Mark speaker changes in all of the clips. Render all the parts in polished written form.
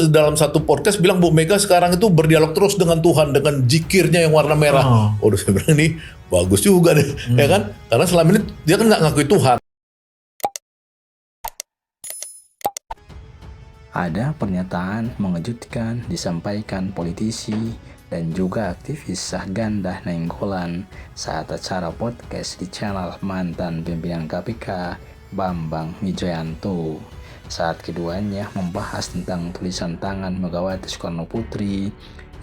Speaker 1: dalam satu podcast bilang Bu Mega sekarang itu berdialog terus dengan Tuhan dengan zikirnya yang warna merah. Udah saya bilang ini bagus juga deh, ya kan? Karena selama ini dia kan nggak ngakui Tuhan.
Speaker 2: Ada pernyataan mengejutkan disampaikan politisi dan juga aktivis Syahganda Nainggolan saat acara podcast di channel mantan pimpinan KPK Bambang Wijoyanto. Saat keduanya membahas tentang tulisan tangan Megawati Soekarnoputri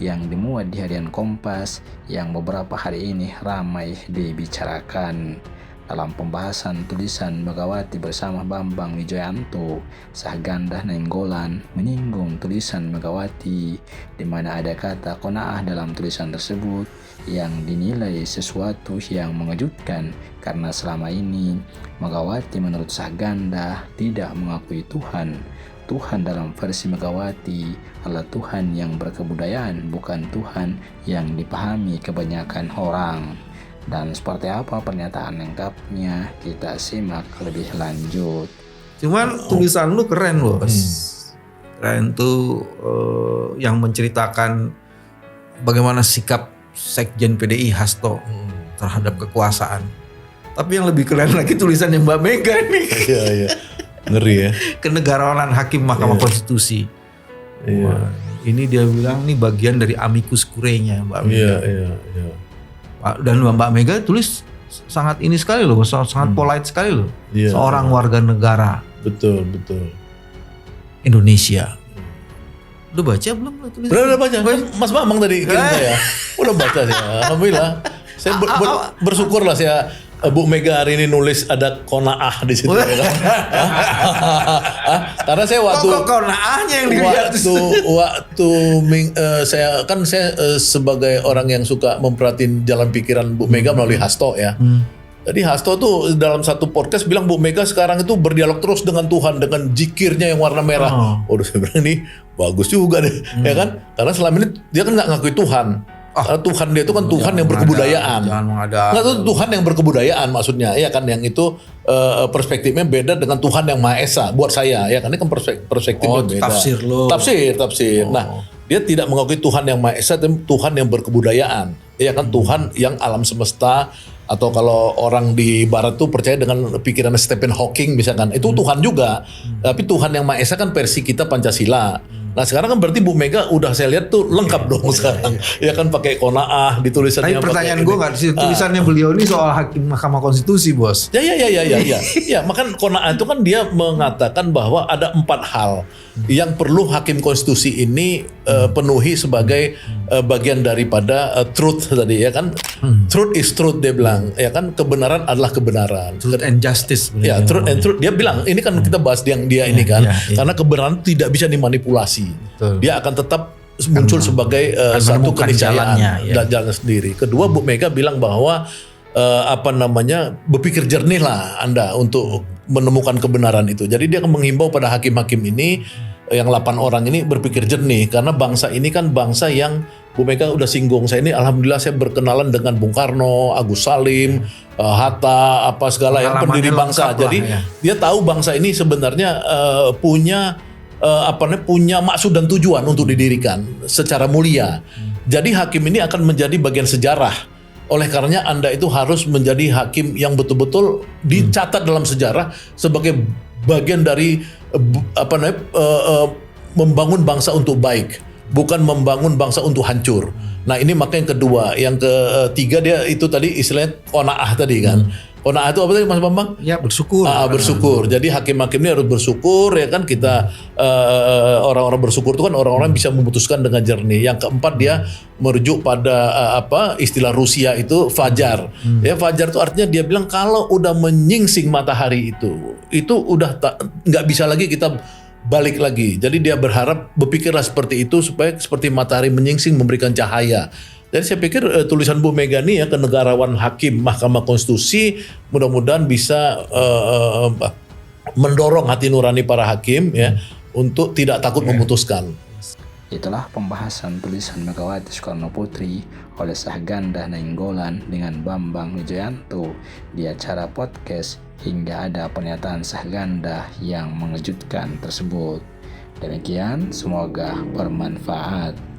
Speaker 2: yang dimuat di harian Kompas yang beberapa hari ini ramai dibicarakan. Dalam pembahasan tulisan Megawati bersama Bambang Wijoyanto, Syahganda Nainggolan menyinggung tulisan Megawati di mana ada kata qanaah dalam tulisan tersebut yang dinilai sesuatu yang mengejutkan karena selama ini Megawati menurut Syahganda tidak mengakui Tuhan. Tuhan dalam versi Megawati adalah Tuhan yang berkebudayaan, bukan Tuhan yang dipahami kebanyakan orang. Dan seperti apa pernyataan lengkapnya, kita simak lebih lanjut.
Speaker 3: Cuman tulisan lu keren bos. Keren tuh yang menceritakan bagaimana sikap Sekjen PDI Hasto terhadap kekuasaan. Tapi yang lebih keren lagi tulisannya Mbak Mega nih.
Speaker 1: Iya. Ngeri ya.
Speaker 3: Kenegarawanan Hakim Mahkamah Konstitusi. Wah, ini dia bilang nih bagian dari amicus curiae-nya Mbak Mega.
Speaker 1: Iya.
Speaker 3: Dan Mbak Mega tulis sangat ini sekali loh, sangat polite sekali loh.
Speaker 1: Iya,
Speaker 3: seorang warga negara.
Speaker 1: Betul.
Speaker 3: Indonesia. Udah baca belum tulisan?
Speaker 1: Udah baca. Mas Bambang tadi kirim saya. Udah baca saya. Alhamdulillah. Saya bersyukur lah saya Bu Mega hari ini nulis ada qanaah di situ. Karena saya waktu
Speaker 3: qanaahnya yang dilihat
Speaker 1: saya sebagai orang yang suka memperhatiin jalan pikiran Bu Mega melalui Hasto ya. Jadi Hasto tuh dalam satu podcast bilang Bu Mega sekarang itu berdialog terus dengan Tuhan dengan zikirnya yang warna merah. Udah saya bilang ini bagus juga deh, ya kan? Karena selama ini dia kan nggak ngakui Tuhan. Tuhan dia itu kan Tuhan yang berkebudayaan. Nggak tuh Tuhan yang berkebudayaan maksudnya, ya kan, yang itu perspektifnya beda dengan Tuhan yang Maha Esa buat saya, ya kan, ini kan perspektifnya beda. Tafsir. Nah, dia tidak mengakui Tuhan yang Maha Esa, tapi Tuhan yang berkebudayaan, ya kan, Tuhan yang alam semesta, atau kalau orang di Barat tuh percaya dengan pikiran Stephen Hawking misalkan, itu Tuhan juga. Tapi Tuhan yang Maha Esa kan versi kita Pancasila. Nah sekarang kan berarti Bu Mega udah saya lihat tuh lengkap dong sekarang. Ya kan pakai qanaah di tulisannya.
Speaker 3: Tapi pertanyaan gue nggak di tulisannya beliau ini soal Hakim Mahkamah Konstitusi bos.
Speaker 1: Ya. Ya makan qanaah itu kan dia mengatakan bahwa ada 4 hal yang perlu Hakim Konstitusi ini penuhi sebagai bagian daripada truth tadi, ya kan. Truth is truth dia bilang, ya kan, kebenaran adalah kebenaran.
Speaker 3: Truth and justice.
Speaker 1: Ya, truth and truth. Dia bilang ini kan kita bahas yang dia ini kan, karena kebenaran tidak bisa dimanipulasi. Betul. Dia akan tetap muncul sebagai satu keniscayaan dan jalan sendiri. Kedua, Bu Mega bilang bahwa berpikir jernih lah Anda untuk menemukan kebenaran itu. Jadi dia akan menghimbau pada hakim-hakim ini yang 8 orang ini berpikir jernih, karena bangsa ini kan bangsa yang Bu Mega udah singgung. Saya ini alhamdulillah saya berkenalan dengan Bung Karno, Agus Salim, Hatta, apa segala yang pendiri bangsa. Jadi dia tahu bangsa ini sebenarnya punya maksud dan tujuan untuk didirikan secara mulia. Jadi hakim ini akan menjadi bagian sejarah. Oleh karenanya Anda itu harus menjadi hakim yang betul-betul dicatat dalam sejarah sebagai bagian dari membangun bangsa untuk baik, bukan membangun bangsa untuk hancur. Nah ini maka yang kedua. Yang ketiga dia itu tadi istilahnya qanaah tadi kan. Qanaah itu apa tadi Mas Bambang?
Speaker 3: Ya bersyukur.
Speaker 1: Bersyukur. Jadi hakim-hakim ini harus bersyukur, ya kan, kita orang-orang bersyukur itu kan orang-orang bisa memutuskan dengan jernih. Yang keempat dia merujuk pada istilah Rusia itu fajar. Ya fajar itu artinya dia bilang kalau udah menyingsing matahari itu udah nggak bisa lagi kita balik lagi. Jadi dia berpikirlah seperti itu supaya seperti matahari menyingsing memberikan cahaya. Jadi saya pikir tulisan Bu Mega nih ya, kenegarawan Hakim Mahkamah Konstitusi, mudah-mudahan bisa mendorong hati nurani para hakim ya untuk tidak takut memutuskan.
Speaker 2: Itulah pembahasan tulisan Megawati Soekarnoputri oleh Syahganda Nainggolan dengan Bambang Wijoyanto di acara podcast, hingga ada pernyataan Syahganda yang mengejutkan tersebut. Demikian, semoga bermanfaat.